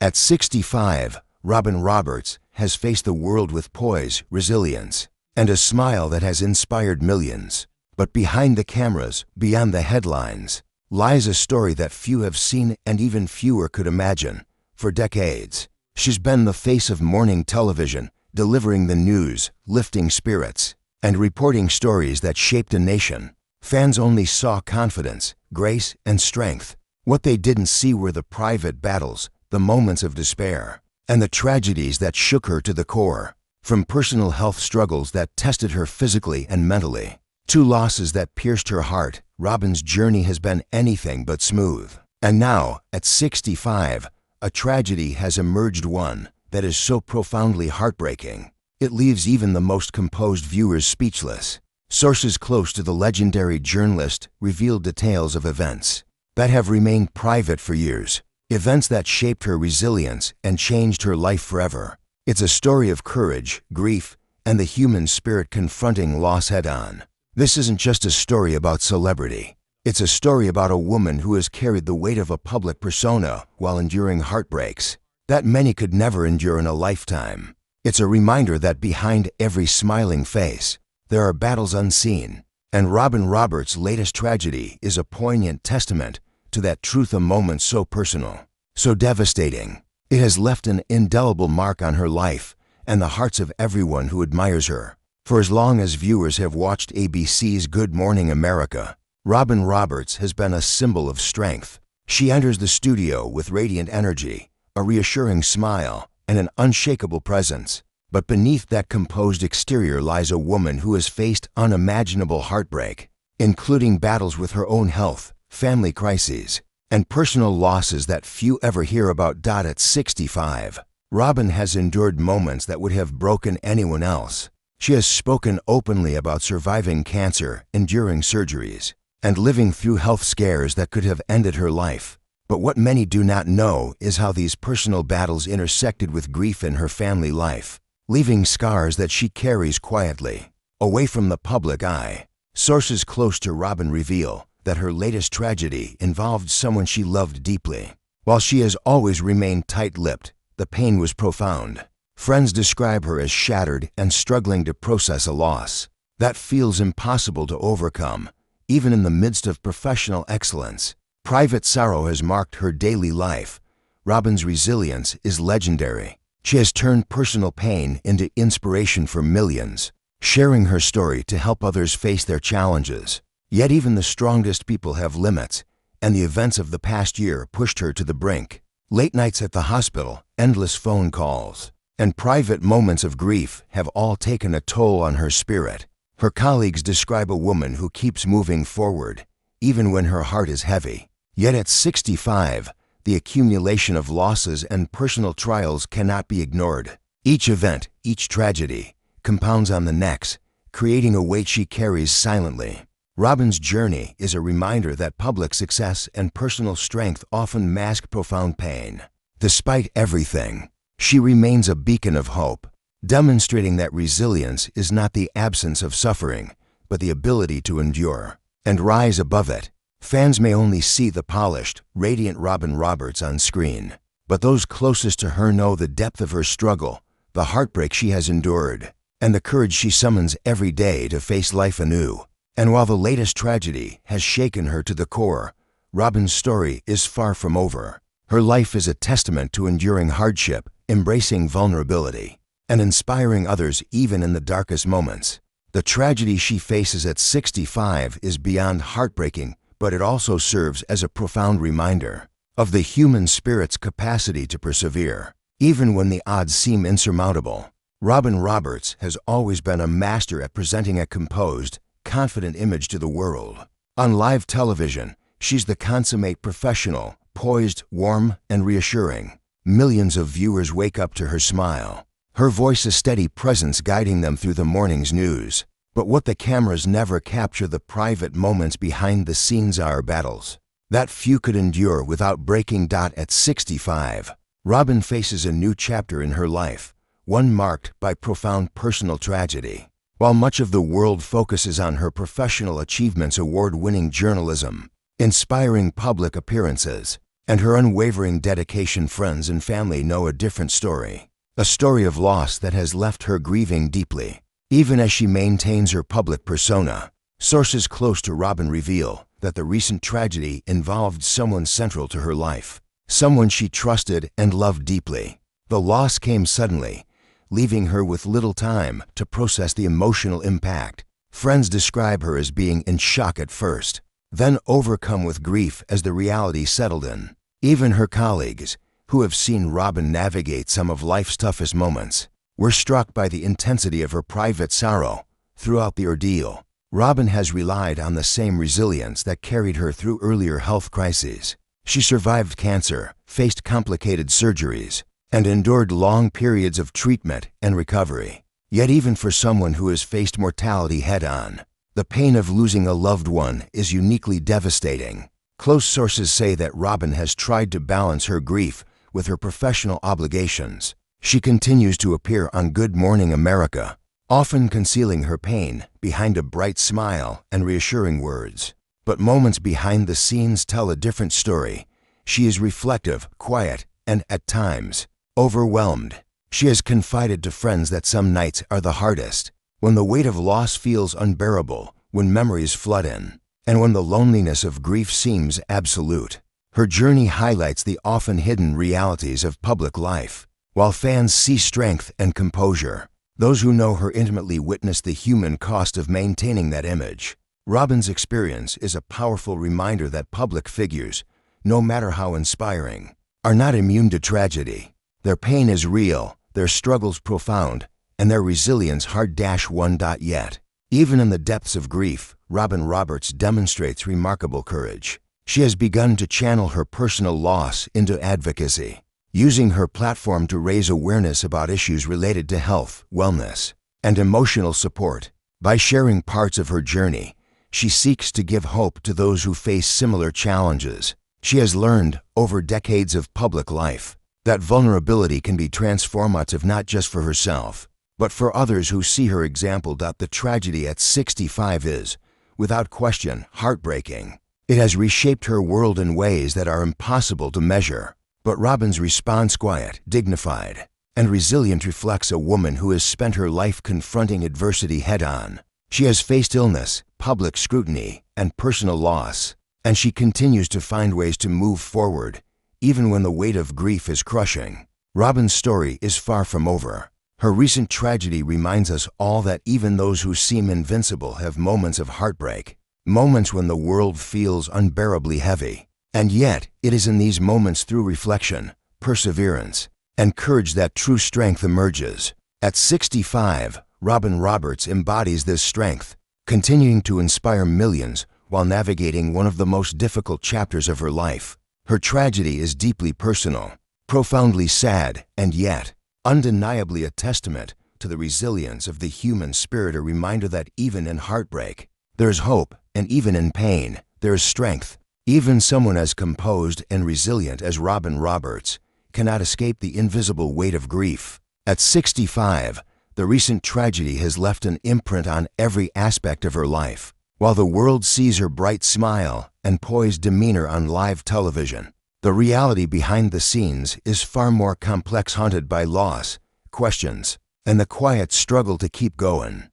At 65, Robin Roberts has faced the world with poise, resilience, and a smile that has inspired millions. But behind the cameras, beyond the headlines, lies a story that few have seen and even fewer could imagine. For decades, she's been the face of morning television, delivering the news, lifting spirits, and reporting stories that shaped a nation. Fans only saw confidence, grace, and strength. What they didn't see were the private battles, the moments of despair, and the tragedies that shook her to the core. From personal health struggles that tested her physically and mentally, to losses that pierced her heart, Robin's journey has been anything but smooth. And now, at 65, a tragedy has emerged, one that is so profoundly heartbreaking, it leaves even the most composed viewers speechless. Sources close to the legendary journalist revealed details of events that have remained private for years, events that shaped her resilience and changed her life forever. It's a story of courage, grief, and the human spirit confronting loss head-on. This isn't just a story about celebrity. It's a story about a woman who has carried the weight of a public persona while enduring heartbreaks that many could never endure in a lifetime. It's a reminder that behind every smiling face, there are battles unseen. And Robin Roberts' latest tragedy is a poignant testament to that truth, a moment so personal, so devastating. It has left an indelible mark on her life and the hearts of everyone who admires her. For as long as viewers have watched ABC's Good Morning America, Robin Roberts has been a symbol of strength. She enters the studio with radiant energy, a reassuring smile, and an unshakable presence. But beneath that composed exterior lies a woman who has faced unimaginable heartbreak, including battles with her own health, family crises, and personal losses that few ever hear about. At 65, Robin has endured moments that would have broken anyone else. She has spoken openly about surviving cancer, enduring surgeries, and living through health scares that could have ended her life. But what many do not know is how these personal battles intersected with grief in her family life, leaving scars that she carries quietly, away from the public eye. Sources close to Robin reveal that her latest tragedy involved someone she loved deeply. While she has always remained tight-lipped, the pain was profound. Friends describe her as shattered and struggling to process a loss that feels impossible to overcome, even in the midst of professional excellence. Private sorrow has marked her daily life. Robin's resilience is legendary. She has turned personal pain into inspiration for millions, sharing her story to help others face their challenges. Yet even the strongest people have limits, and the events of the past year pushed her to the brink. Late nights at the hospital, endless phone calls, and private moments of grief have all taken a toll on her spirit. Her colleagues describe a woman who keeps moving forward, even when her heart is heavy. Yet at 65, the accumulation of losses and personal trials cannot be ignored. Each event, each tragedy, compounds on the next, creating a weight she carries silently. Robin's journey is a reminder that public success and personal strength often mask profound pain. Despite everything, she remains a beacon of hope, demonstrating that resilience is not the absence of suffering, but the ability to endure and rise above it. Fans may only see the polished, radiant Robin Roberts on screen, but those closest to her know the depth of her struggle, the heartbreak she has endured, and the courage she summons every day to face life anew. And while the latest tragedy has shaken her to the core, Robin's story is far from over. Her life is a testament to enduring hardship, embracing vulnerability, and inspiring others even in the darkest moments. The tragedy she faces at 65 is beyond heartbreaking, but it also serves as a profound reminder of the human spirit's capacity to persevere. Even when the odds seem insurmountable, Robin Roberts has always been a master at presenting a composed, confident image to the world. On live television, she's the consummate professional, poised, warm, and reassuring. Millions of viewers wake up to her smile, her voice a steady presence guiding them through the morning's news. But what the cameras never capture, the private moments behind the scenes, are battles that few could endure without breaking. At 65, Robin faces a new chapter in her life, one marked by profound personal tragedy. While much of the world focuses on her professional achievements, award-winning journalism, inspiring public appearances, And her unwavering dedication, friends and family know a different story. A story of loss that has left her grieving deeply. Even as she maintains her public persona, sources close to Robin reveal that the recent tragedy involved someone central to her life, someone she trusted and loved deeply. The loss came suddenly, leaving her with little time to process the emotional impact. Friends describe her as being in shock at first, then overcome with grief as the reality settled in. Even her colleagues, who have seen Robin navigate some of life's toughest moments, were struck by the intensity of her private sorrow throughout the ordeal. Robin has relied on the same resilience that carried her through earlier health crises. She survived cancer, faced complicated surgeries, and endured long periods of treatment and recovery. Yet even for someone who has faced mortality head-on, the pain of losing a loved one is uniquely devastating. Close sources say that Robin has tried to balance her grief with her professional obligations. She continues to appear on Good Morning America, often concealing her pain behind a bright smile and reassuring words. But moments behind the scenes tell a different story. She is reflective, quiet, and, at times, overwhelmed. She has confided to friends that some nights are the hardest, when the weight of loss feels unbearable, when memories flood in, and when the loneliness of grief seems absolute. Her journey highlights the often hidden realities of public life. While fans see strength and composure, those who know her intimately witness the human cost of maintaining that image. Robin's experience is a powerful reminder that public figures, no matter how inspiring, are not immune to tragedy. Their pain is real, their struggles profound, and their resilience hard-won. Yet, even in the depths of grief, Robin Roberts demonstrates remarkable courage. She has begun to channel her personal loss into advocacy, using her platform to raise awareness about issues related to health, wellness, and emotional support. By sharing parts of her journey, she seeks to give hope to those who face similar challenges. She has learned, over decades of public life, that vulnerability can be transformative not just for herself, but for others who see her example. The tragedy at 65 is, without question, heartbreaking. It has reshaped her world in ways that are impossible to measure. But Robin's response, quiet, dignified, and resilient, reflects a woman who has spent her life confronting adversity head-on. She has faced illness, public scrutiny, and personal loss, and she continues to find ways to move forward, even when the weight of grief is crushing. Robin's story is far from over. Her recent tragedy reminds us all that even those who seem invincible have moments of heartbreak, moments when the world feels unbearably heavy. And yet, it is in these moments, through reflection, perseverance, and courage, that true strength emerges. At 65, Robin Roberts embodies this strength, continuing to inspire millions while navigating one of the most difficult chapters of her life. Her tragedy is deeply personal, profoundly sad, and yet undeniably a testament to the resilience of the human spirit, a reminder that even in heartbreak, there is hope, and even in pain, there is strength. Even someone as composed and resilient as Robin Roberts cannot escape the invisible weight of grief. At 65, the recent tragedy has left an imprint on every aspect of her life. While the world sees her bright smile and poised demeanor on live television, the reality behind the scenes is far more complex, haunted by loss, questions, and the quiet struggle to keep going.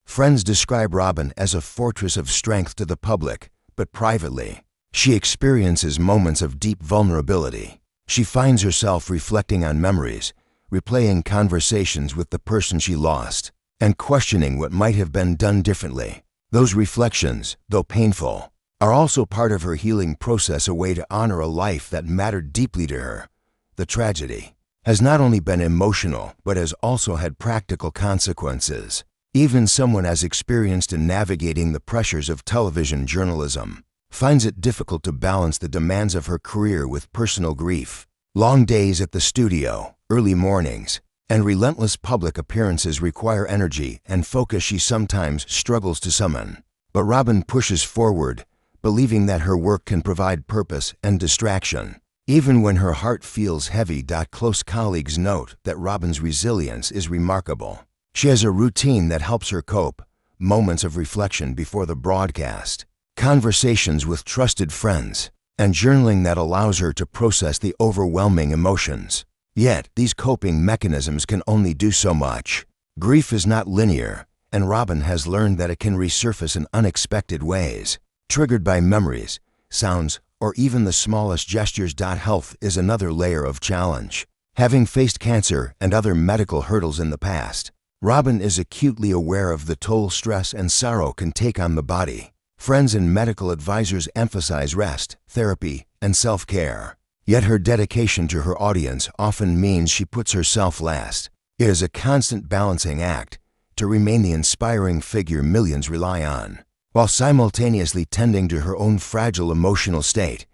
Friends describe Robin as a fortress of strength to the public, but privately, she experiences moments of deep vulnerability. She finds herself reflecting on memories, replaying conversations with the person she lost, and questioning what might have been done differently. Those reflections, though painful, are also part of her healing process, a way to honor a life that mattered deeply to her. The tragedy has not only been emotional, but has also had practical consequences. Even someone as experienced in navigating the pressures of television journalism finds it difficult to balance the demands of her career with personal grief. Long days at the studio, early mornings, and relentless public appearances require energy and focus she sometimes struggles to summon. But Robin pushes forward, believing that her work can provide purpose and distraction, even when her heart feels heavy. Close colleagues note that Robin's resilience is remarkable. She has a routine that helps her cope, moments of reflection before the broadcast, conversations with trusted friends, and journaling that allows her to process the overwhelming emotions. Yet, these coping mechanisms can only do so much. Grief is not linear, and Robin has learned that it can resurface in unexpected ways, triggered by memories, sounds, or even the smallest gestures. Health is another layer of challenge. Having faced cancer and other medical hurdles in the past, Robin is acutely aware of the toll stress and sorrow can take on the body. Friends and medical advisors emphasize rest, therapy, and self-care. Yet her dedication to her audience often means she puts herself last. It is a constant balancing act to remain the inspiring figure millions rely on, while simultaneously tending to her own fragile emotional state.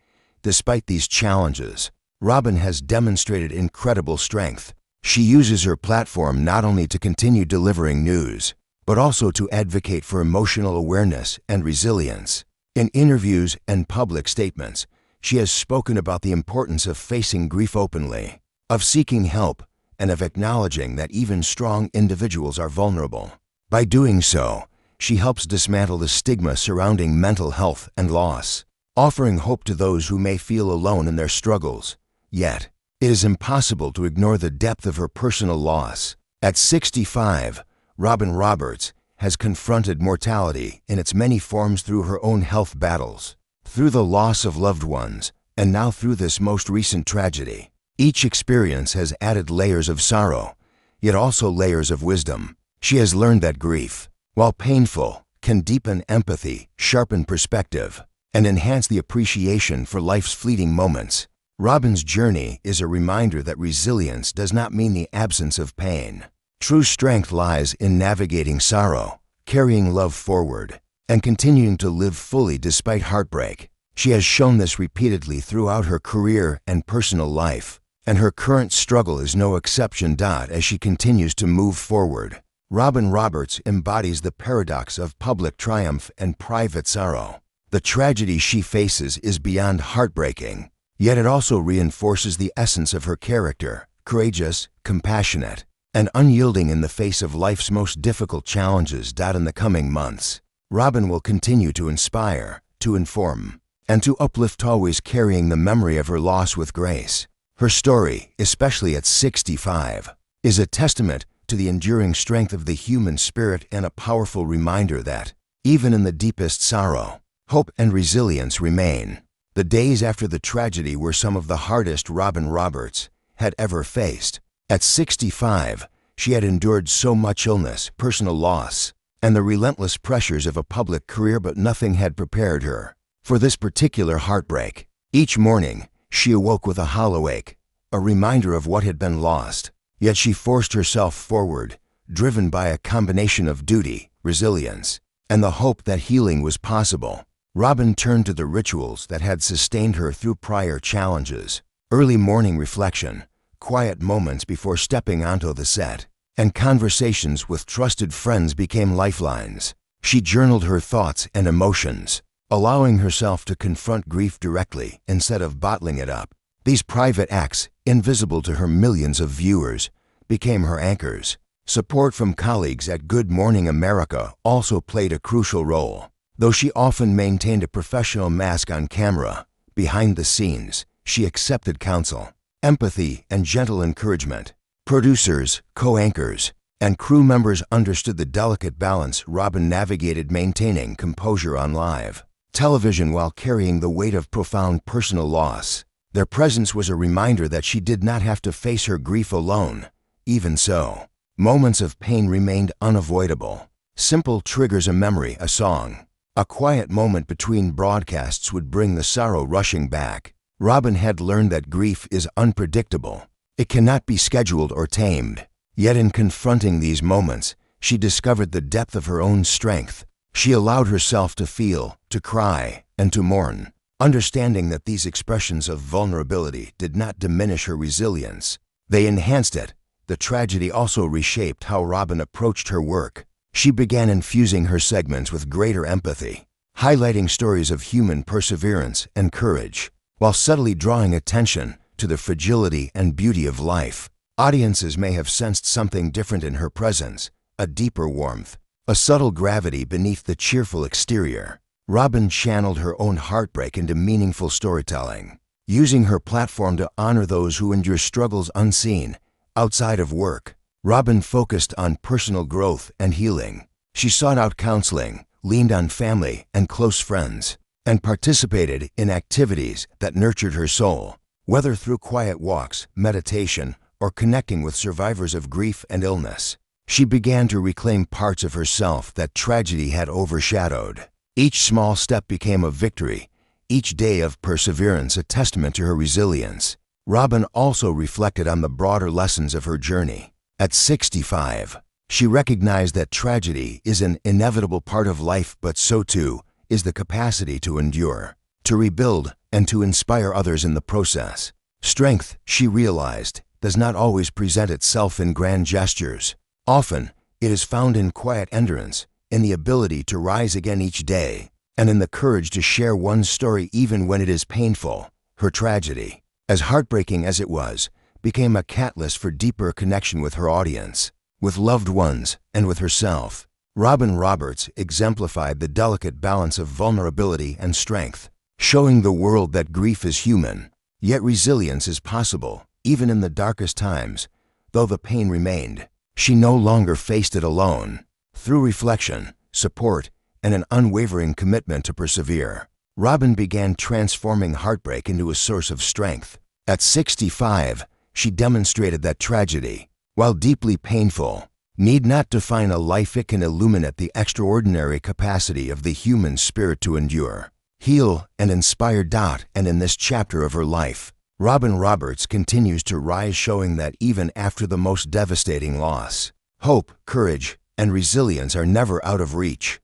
Despite these challenges, Robin has demonstrated incredible strength. She uses her platform not only to continue delivering news, but also to advocate for emotional awareness and resilience. In interviews and public statements, she has spoken about the importance of facing grief openly, of seeking help, and of acknowledging that even strong individuals are vulnerable. By doing so, she helps dismantle the stigma surrounding mental health and loss, offering hope to those who may feel alone in their struggles. Yet, it is impossible to ignore the depth of her personal loss. At 65, Robin Roberts has confronted mortality in its many forms through her own health battles, through the loss of loved ones, and now through this most recent tragedy. Each experience has added layers of sorrow, yet also layers of wisdom. She has learned that grief, while painful, can deepen empathy, sharpen perspective, and enhance the appreciation for life's fleeting moments. Robin's journey is a reminder that resilience does not mean the absence of pain. True strength lies in navigating sorrow, carrying love forward, and continuing to live fully despite heartbreak. She has shown this repeatedly throughout her career and personal life, and her current struggle is no exception. As she continues to move forward, Robin Roberts embodies the paradox of public triumph and private sorrow. The tragedy she faces is beyond heartbreaking, yet it also reinforces the essence of her character: courageous, compassionate, and unyielding in the face of life's most difficult challenges. In the coming months, Robin will continue to inspire, to inform, and to uplift, always carrying the memory of her loss with grace. Her story, especially at 65, is a testament to the enduring strength of the human spirit and a powerful reminder that, even in the deepest sorrow, hope and resilience remain. The days after the tragedy were some of the hardest Robin Roberts had ever faced. At 65, she had endured so much illness, personal loss, and the relentless pressures of a public career, but nothing had prepared her for this particular heartbreak. Each morning, she awoke with a hollow ache, a reminder of what had been lost. Yet she forced herself forward, driven by a combination of duty, resilience, and the hope that healing was possible. Robin turned to the rituals that had sustained her through prior challenges: early morning reflection, quiet moments before stepping onto the set, and conversations with trusted friends became lifelines. She journaled her thoughts and emotions, allowing herself to confront grief directly instead of bottling it up. These private acts, invisible to her millions of viewers, became her anchors. Support from colleagues at Good Morning America also played a crucial role. Though she often maintained a professional mask on camera, behind the scenes, she accepted counsel, empathy, and gentle encouragement. Producers, co-anchors, and crew members understood the delicate balance Robin navigated, maintaining composure on live television while carrying the weight of profound personal loss. Their presence was a reminder that she did not have to face her grief alone. Even so, moments of pain remained unavoidable. Simple triggers, a memory, a song, a quiet moment between broadcasts would bring the sorrow rushing back. Robin had learned that grief is unpredictable. It cannot be scheduled or tamed. Yet in confronting these moments, she discovered the depth of her own strength. She allowed herself to feel, to cry, and to mourn, understanding that these expressions of vulnerability did not diminish her resilience. They enhanced it. The tragedy also reshaped how Robin approached her work. She began infusing her segments with greater empathy, highlighting stories of human perseverance and courage, while subtly drawing attention to the fragility and beauty of life. Audiences may have sensed something different in her presence, a deeper warmth, a subtle gravity beneath the cheerful exterior. Robin channeled her own heartbreak into meaningful storytelling, using her platform to honor those who endure struggles unseen. Outside of work, Robin focused on personal growth and healing. She sought out counseling, leaned on family and close friends, and participated in activities that nurtured her soul. Whether through quiet walks, meditation, or connecting with survivors of grief and illness, she began to reclaim parts of herself that tragedy had overshadowed. Each small step became a victory, each day of perseverance a testament to her resilience. Robin also reflected on the broader lessons of her journey. At 65, she recognized that tragedy is an inevitable part of life, but so too is the capacity to endure, to rebuild, and to inspire others in the process. Strength, she realized, does not always present itself in grand gestures. Often, it is found in quiet endurance, in the ability to rise again each day, and in the courage to share one's story even when it is painful. Her tragedy, as heartbreaking as it was, became a catalyst for deeper connection with her audience, with loved ones, and with herself. Robin Roberts exemplified the delicate balance of vulnerability and strength, showing the world that grief is human, yet resilience is possible, even in the darkest times. Though the pain remained, she no longer faced it alone. Through reflection, support, and an unwavering commitment to persevere, Robin began transforming heartbreak into a source of strength. At 65, she demonstrated that tragedy, while deeply painful, need not define a life. It can illuminate the extraordinary capacity of the human spirit to endure, heal, and inspire. And in this chapter of her life, Robin Roberts continues to rise, showing that even after the most devastating loss, hope, courage, and resilience are never out of reach.